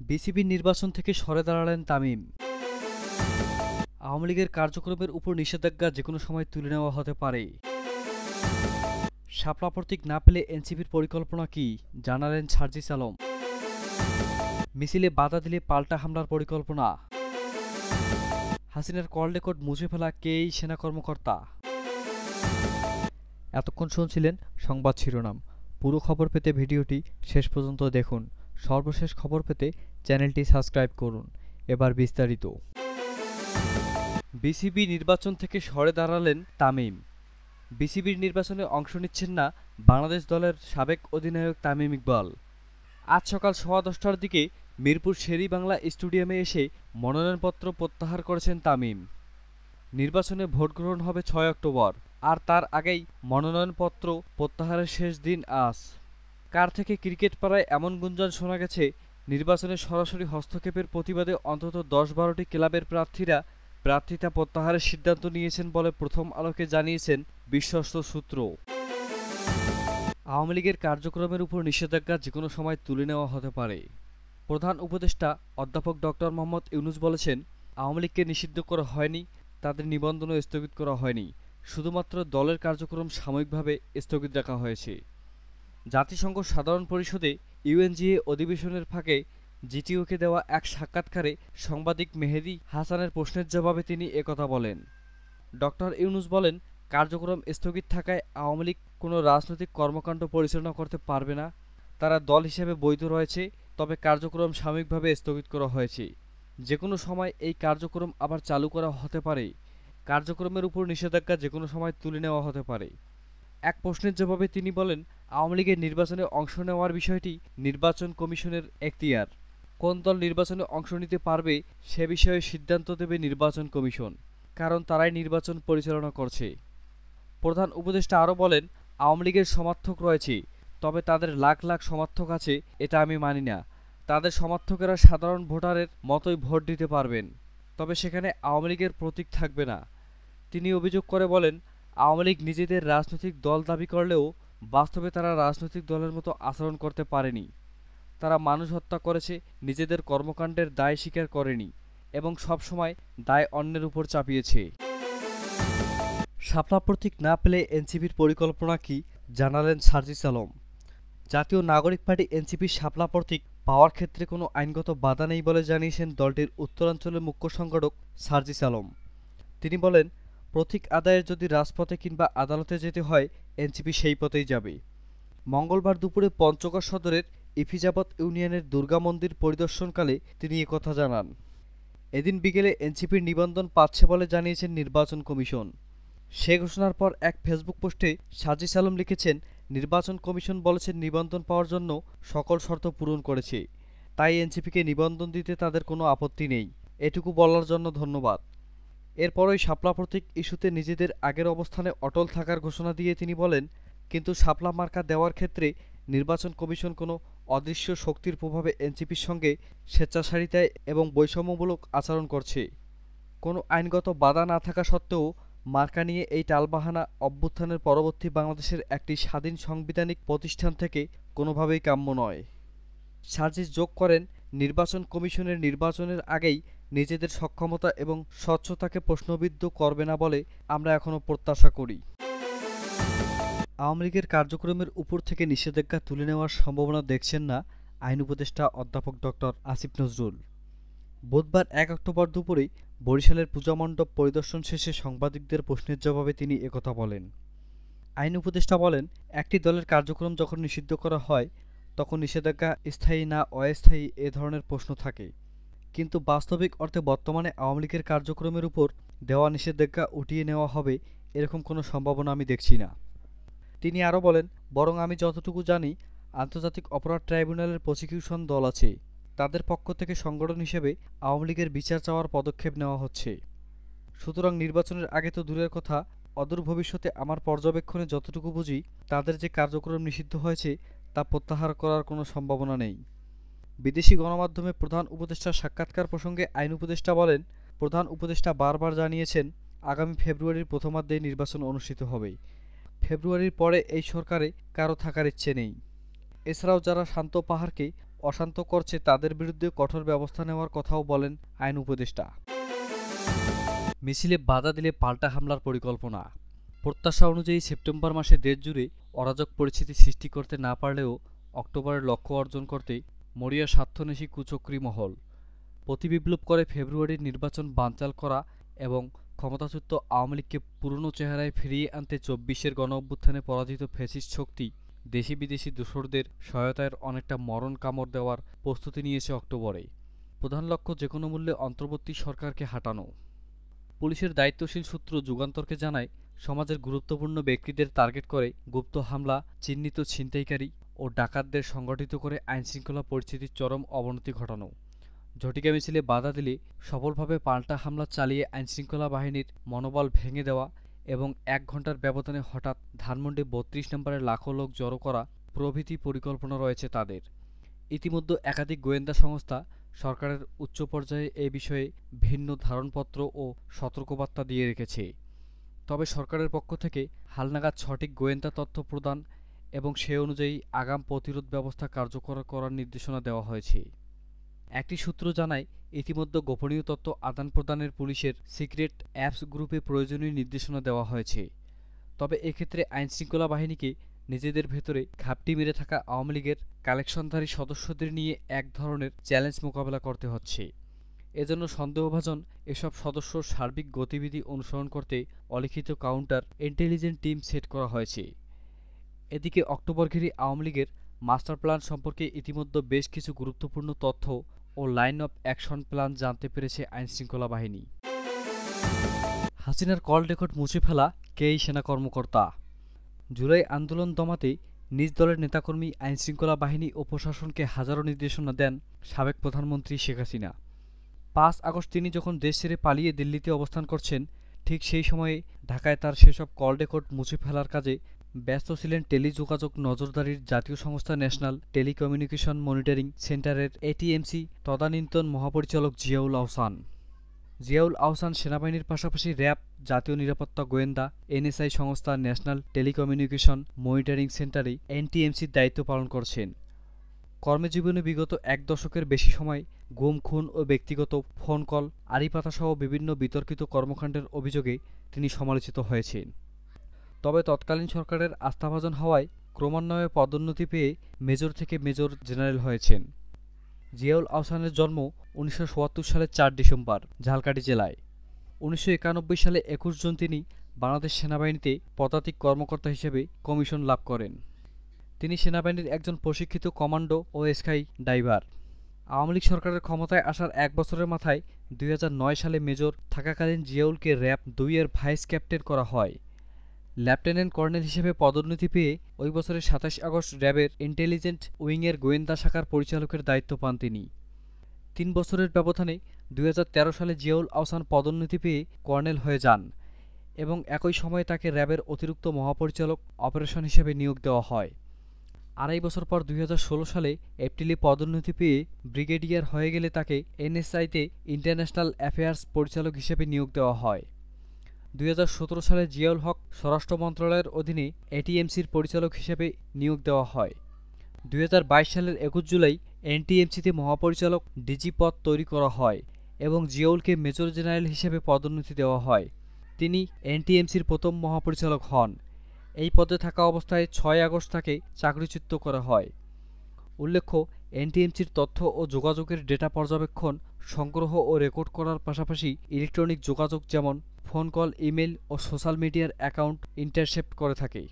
বিসিবির নির্বাচন থেকে সরে দাঁড়ালেন তামিম। আওয়ামী লীগের কার্যক্রমের উপর নিষেধাজ্ঞা যেকোনো সময় তুলে নেওয়া হতে পারে। শাপলা প্রতীক না পেলে এনসিপির পরিকল্পনা কি, জানালেন সার্জিস আলম। মিছিলে বাধা দিলে পাল্টা হামলার পরিকল্পনা। হাসিনার কল রেকর্ড মুছে ফেলা কে এই সেনা কর্মকর্তা? এতক্ষণ শুনছিলেন সংবাদ শিরোনাম। পুরো খবর পেতে ভিডিওটি শেষ পর্যন্ত দেখুন। সর্বশেষ খবর পেতে চ্যানেলটি সাবস্ক্রাইব করুন। এবার বিস্তারিত। বিসিবি নির্বাচন থেকে সরে দাঁড়ালেন তামিম। বিসিবির নির্বাচনে অংশ নিচ্ছেন না বাংলাদেশ দলের সাবেক অধিনায়ক তামিম ইকবাল। আজ সকাল 10:15টার দিকে মিরপুর শের-ই-বাংলা স্টেডিয়ামে এসে মনোনয়নপত্র প্রত্যাহার করেছেন তামিম। নির্বাচনে ভোট গ্রহণ হবে 6 অক্টোবর, আর তার আগেই মনোনয়নপত্র প্রত্যাহারের শেষ দিন আজ। কার থেকে ক্রিকেট পাড়ায় এমন গুঞ্জন শোনা গেছে, নির্বাচনে সরাসরি হস্তক্ষেপের প্রতিবাদে অন্তত 10-12টি ক্লাবের প্রার্থীরা প্রার্থিতা প্রত্যাহারের সিদ্ধান্ত নিয়েছেন বলে প্রথম আলোকে জানিয়েছেন বিশ্বস্ত সূত্র। আওয়ামী লীগের কার্যক্রমের উপর নিষেধাজ্ঞা যেকোনো সময় তুলে নেওয়া হতে পারে। প্রধান উপদেষ্টা অধ্যাপক ডক্টর মোহাম্মদ ইউনূস বলেছেন, আওয়ামী লীগকে নিষিদ্ধ করা হয়নি, তাদের নিবন্ধনও স্থগিত করা হয়নি, শুধুমাত্র দলের কার্যক্রম সাময়িকভাবে স্থগিত রাখা হয়েছে। জাতিসংঘ সাধারণ পরিষদে ইউএনজিএ অধিবেশনের ফাঁকে জিটিওকে দেওয়া এক সাক্ষাৎকারে সাংবাদিক মেহেদী হাসানের প্রশ্নের জবাবে তিনি একথা বলেন। ডক্টর ইউনূস বলেন, কার্যক্রম স্থগিত থাকায় আওয়ামী লীগ কোনো রাজনৈতিক কর্মকাণ্ড পরিচালনা করতে পারবে না। তারা দল হিসেবে বৈধ রয়েছে, তবে কার্যক্রম সাময়িকভাবে স্থগিত করা হয়েছে। যে কোনো সময় এই কার্যক্রম আবার চালু করা হতে পারে। কার্যক্রমের উপর নিষেধাজ্ঞা যে কোনো সময় তুলে নেওয়া হতে পারে। এক প্রশ্নের জবাবে তিনি বলেন, আওয়ামী লীগের নির্বাচনে অংশ নেওয়ার বিষয়টি নির্বাচন কমিশনের এখতিয়ার। কোন দল নির্বাচনে অংশ নিতে পারবে সে বিষয়ে সিদ্ধান্ত দেবে নির্বাচন কমিশন, কারণ তারাই নির্বাচন পরিচালনা করছে। প্রধান উপদেষ্টা আরও বলেন, আওয়ামী লীগের সমর্থক রয়েছে, তবে তাদের লাখ লাখ সমর্থক আছে এটা আমি মানি না। তাদের সমর্থকেরা সাধারণ ভোটারের মতোই ভোট দিতে পারবেন, তবে সেখানে আওয়ামী লীগের প্রতীক থাকবে না। তিনি অভিযোগ করে বলেন, আওয়ামী লীগ নিজেদের রাজনৈতিক দল দাবি করলেও বাস্তবে তারা রাজনৈতিক দলের মতো আচরণ করতে পারেনি। তারা মানুষ হত্যা করেছে, নিজেদের কর্মকাণ্ডের দায় স্বীকার করেনি এবং সবসময় দায় অন্যের উপর চাপিয়েছে। শাপলা প্রতীক না পেলে এনসিপির পরিকল্পনা কি, জানালেন সার্জিস আলম। জাতীয় নাগরিক পার্টি এনসিপির শাপলা প্রতীক পাওয়ার ক্ষেত্রে কোনো আইনগত বাধা নেই বলে জানিয়েছেন দলটির উত্তরাঞ্চলের মুখ্য সংগঠক সার্জিস আলম। তিনি বলেন, প্রতীক আদায়ের যদি রাজপথে কিংবা আদালতে যেতে হয়, এনসিপি সেই পথেই যাবে। মঙ্গলবার দুপুরে পঞ্চগড় সদরের ইফিজাবত ইউনিয়নের দুর্গা মন্দির পরিদর্শনকালে তিনি একথা জানান। এদিন বিকেলে এনসিপির নিবন্ধন পাচ্ছে বলে জানিয়েছেন নির্বাচন কমিশন। সে ঘোষণার পর এক ফেসবুক পোস্টে সার্জিস আলম লিখেছেন, নির্বাচন কমিশন বলেছে নিবন্ধন পাওয়ার জন্য সকল শর্ত পূরণ করেছে, তাই এনসিপিকে নিবন্ধন দিতে তাদের কোনো আপত্তি নেই। এটুকু বলার জন্য ধন্যবাদ। এরপরই শাপলা প্রতীক ইস্যুতে নিজেদের আগের অবস্থানে অটল থাকার ঘোষণা দিয়ে তিনি বলেন, কিন্তু শাপলা মার্কা দেওয়ার ক্ষেত্রে নির্বাচন কমিশন কোনো অদৃশ্য শক্তির প্রভাবে এনসিপির সঙ্গে স্বেচ্ছাচারিতায় এবং বৈষম্যমূলক আচরণ করছে। কোনো আইনগত বাধা না থাকা সত্ত্বেও মার্কা নিয়ে এই টালবাহানা অভ্যুত্থানের পরবর্তী বাংলাদেশের একটি স্বাধীন সাংবিধানিক প্রতিষ্ঠান থেকে কোনোভাবেই কাম্য নয়। সার্জিস যোগ করেন, নির্বাচন কমিশনের নির্বাচনের আগেই নিজেদের সক্ষমতা এবং স্বচ্ছতাকে প্রশ্নবিদ্ধ করবে না বলে আমরা এখনও প্রত্যাশা করি। আওয়ামী লীগের কার্যক্রমের উপর থেকে নিষেধাজ্ঞা তুলে নেওয়ার সম্ভাবনা দেখছেন না আইন উপদেষ্টা অধ্যাপক ডক্টর আসিফ নজরুল। বুধবার 1 অক্টোবর দুপুরে বরিশালের পূজামণ্ডপ পরিদর্শন শেষে সাংবাদিকদের প্রশ্নের জবাবে তিনি একথা বলেন। আইন উপদেষ্টা বলেন, একটি দলের কার্যক্রম যখন নিষিদ্ধ করা হয় তখন নিষেধাজ্ঞা স্থায়ী না অস্থায়ী এ ধরনের প্রশ্ন থাকে, কিন্তু বাস্তবিক অর্থে বর্তমানে আওয়ামী লীগের কার্যক্রমের উপর দেওয়া নিষেধাজ্ঞা উঠিয়ে নেওয়া হবে এরকম কোনো সম্ভাবনা আমি দেখছি না। তিনি আরও বলেন, বরং আমি যতটুকু জানি আন্তর্জাতিক অপরাধ ট্রাইব্যুনালের প্রসিকিউশন দল আছে, তাদের পক্ষ থেকে সংগঠন হিসেবে আওয়ামী লীগের বিচার চাওয়ার পদক্ষেপ নেওয়া হচ্ছে। সুতরাং নির্বাচনের আগে তো দূরের কথা, অদূর ভবিষ্যতে আমার পর্যবেক্ষণে যতটুকু বুঝি তাদের যে কার্যক্রম নিষিদ্ধ হয়েছে তা প্রত্যাহার করার কোনো সম্ভাবনা নেই। বিদেশি গণমাধ্যমে প্রধান উপদেষ্টার সাক্ষাৎকার প্রসঙ্গে আইন উপদেষ্টা বলেন, প্রধান উপদেষ্টা বারবার জানিয়েছেন আগামী ফেব্রুয়ারির প্রথমার্ধেই নির্বাচন অনুষ্ঠিত হবে। ফেব্রুয়ারির পরে এই সরকারে কারো থাকার ইচ্ছে নেই। এছাড়াও যারা শান্ত পাহাড়কে অশান্ত করছে তাদের বিরুদ্ধে কঠোর ব্যবস্থা নেওয়ার কথাও বলেন আইন উপদেষ্টা। মিছিলে বাধা দিলে পাল্টা হামলার পরিকল্পনা। প্রত্যাশা অনুযায়ী সেপ্টেম্বর মাসে দেশজুড়ে অরাজক পরিস্থিতি সৃষ্টি করতে না পারলেও অক্টোবরের লক্ষ্য অর্জন করতে মরিয়া স্বার্থন্বেষী কুচক্রী মহল প্রতিবিপ্লব করে ফেব্রুয়ারির নির্বাচন বানচাল করা এবং ক্ষমতাচ্যুত আওয়ামী লীগকে পুরনো চেহারায় ফিরিয়ে আনতে ২৪-এর গণঅভ্যুত্থানে পরাজিত ফ্যাসিস্ট শক্তি দেশি বিদেশি দোসরদের সহায়তায় অনেকটা মরণ কামড় দেওয়ার প্রস্তুতি নিয়েছে অক্টোবরে। প্রধান লক্ষ্য যেকোনো মূল্যে অন্তর্বর্তী সরকারকে হাঁটানো। পুলিশের দায়িত্বশীল সূত্র যুগান্তরকে জানায়, সমাজের গুরুত্বপূর্ণ ব্যক্তিদের টার্গেট করে গুপ্ত হামলা, চিহ্নিত ছিনতাইকারী ও ডাকাতদের সংগঠিত করে আইনশৃঙ্খলা পরিস্থিতির চরম অবনতি ঘটানো। ঝটিকা মিছিলে বাধা দিলে সফলভাবে পাল্টা হামলা চালিয়ে আইনশৃঙ্খলা বাহিনীর মনোবল ভেঙে দেওয়া এবং ১ ঘণ্টার ব্যবধানে হঠাৎ ধানমন্ডি ৩২ নম্বরের লাখো লোক জড়ো করা প্রভৃতি পরিকল্পনা রয়েছে তাদের। ইতিমধ্যে একাধিক গোয়েন্দা সংস্থা সরকারের উচ্চ পর্যায়ে এ বিষয়ে ভিন্ন ধারণপত্র ও সতর্কবার্তা দিয়ে রেখেছে। তবে সরকারের পক্ষ থেকে হালনাগাদ সঠিক গোয়েন্দা তথ্য প্রদান এবং সে অনুযায়ী আগাম প্রতিরোধ ব্যবস্থা কার্যকর করার নির্দেশনা দেওয়া হয়েছে। একটি সূত্র জানায়, ইতিমধ্যে গোপনীয় তথ্য আদান প্রদানের পুলিশের সিক্রেট অ্যাপস গ্রুপে প্রয়োজনীয় নির্দেশনা দেওয়া হয়েছে। তবে এক্ষেত্রে আইনশৃঙ্খলা বাহিনীকে নিজেদের ভেতরে ঘাপটি মেরে থাকা আওয়ামী লীগের কালেকশনধারী সদস্যদের নিয়ে এক ধরনের চ্যালেঞ্জ মোকাবেলা করতে হচ্ছে। এজন্য সন্দেহভাজন এসব সদস্যর সার্বিক গতিবিধি অনুসরণ করতে অলিখিত কাউন্টার ইন্টেলিজেন্ট টিম সেট করা হয়েছে। এদিকে অক্টোবর ঘিরে আওয়ামী লীগের মাস্টার প্ল্যান সম্পর্কে ইতিমধ্যে বেশ কিছু গুরুত্বপূর্ণ তথ্য ও লাইন অফ অ্যাকশন প্ল্যান জানতে পেরেছে আইনশৃঙ্খলা বাহিনী। হাসিনার কল রেকর্ড মুছে ফেলা কে এই সেনা কর্মকর্তা? জুলাই আন্দোলন দমাতে নিজ দলের নেতাকর্মী, আইনশৃঙ্খলা বাহিনী ও প্রশাসনকে হাজারো নির্দেশনা দেন সাবেক প্রধানমন্ত্রী শেখ হাসিনা। ৫ আগস্ট তিনি যখন দেশ ছেড়ে পালিয়ে দিল্লিতে অবস্থান করছেন, ঠিক সেই সময়ে ঢাকায় তার সেসব কল রেকর্ড মুছে ফেলার কাজে ব্যস্ত ছিলেন টেলিযোগাযোগ নজরদারির জাতীয় সংস্থা ন্যাশনাল টেলিকমিউনিকেশন মনিটরিং সেন্টারের এটিএমসি তদানীন্তন মহাপরিচালক জিয়াউল আহসান। জিয়াউল আহসান সেনাবাহিনীর পাশাপাশি র্যাব, জাতীয় নিরাপত্তা গোয়েন্দা, এনএসআই সংস্থা ন্যাশনাল টেলিকমিউনিকেশন মনিটরিং সেন্টারে এনটিএমসির দায়িত্ব পালন করছেন। কর্মজীবনে বিগত ১ দশকের বেশি সময় গুম, খুন ও ব্যক্তিগত ফোন কল, আড়িপাতাসহ বিভিন্ন বিতর্কিত কর্মকাণ্ডের অভিযোগে তিনি সমালোচিত হয়েছেন। তবে তৎকালীন সরকারের আস্থাভাজন হওয়ায় ক্রমান্বয়ে পদোন্নতি পেয়ে মেজর থেকে মেজর জেনারেল হয়েছেন। জিয়াউল আহসানের জন্ম ১৯৭৪ সালের ৪ ডিসেম্বর ঝালকাঠি জেলায়। ১৯৯১ সালে ২১ জুন তিনি বাংলাদেশ সেনাবাহিনীতে পদাতিক কর্মকর্তা হিসেবে কমিশন লাভ করেন। তিনি সেনাবাহিনীর একজন প্রশিক্ষিত কমান্ডো ও স্কাই ডাইভার। আওয়ামী লীগ সরকারের ক্ষমতায় আসার ১ বছরের মাথায় ২০০৯ সালে মেজর থাকাকালীন জিয়াউলকে র্যাব ২ এর ভাইস ক্যাপ্টেন করা হয়। লেফটেন্যান্ট কর্নেল হিসেবে পদোন্নতি পেয়ে ওই বছরের ২৭ আগস্ট র্যাবের ইন্টেলিজেন্ট উইংয়ের গোয়েন্দা শাখার পরিচালকের দায়িত্ব পান তিনি। ৩ বছরের ব্যবধানে ২০১৩ সালে জিয়াউল আহসান পদোন্নতি পেয়ে কর্নেল হয়ে যান এবং একই সময়ে তাকে র্যাবের অতিরিক্ত মহাপরিচালক অপারেশন হিসেবে নিয়োগ দেওয়া হয়। আড়াই বছর পর ২০১৬ সালে এপ্রিলে পদোন্নতি পেয়ে ব্রিগেডিয়ার হয়ে গেলে তাকে এনএসআইতে ইন্টারন্যাশনাল অ্যাফেয়ার্স পরিচালক হিসেবে নিয়োগ দেওয়া হয়। ২০১৭ সালে জিয়াউল হক স্বরাষ্ট্র মন্ত্রণালয়ের অধীনে এটিএমসির পরিচালক হিসেবে নিয়োগ দেওয়া হয়। ২০২২ সালের ২১ জুলাই এনটিএমসিতে মহাপরিচালক ডিজি পদ তৈরি করা হয় এবং জিয়াউলকে মেজর জেনারেল হিসেবে পদোন্নতি দেওয়া হয়। তিনি এনটিএমসির প্রথম মহাপরিচালক হন। এই পদে থাকা অবস্থায় ৬ আগস্ট তাকে চাকরিচ্যুত করা হয়। উল্লেখ্য, এনটিএমসির তথ্য ও যোগাযোগের ডেটা পর্যবেক্ষণ, সংগ্রহ ও রেকর্ড করার পাশাপাশি ইলেকট্রনিক যোগাযোগ যেমন ফোন কল, ইমেল ও সোশ্যাল মিডিয়ার অ্যাকাউন্ট ইন্টারসেপ্ট করে থাকে।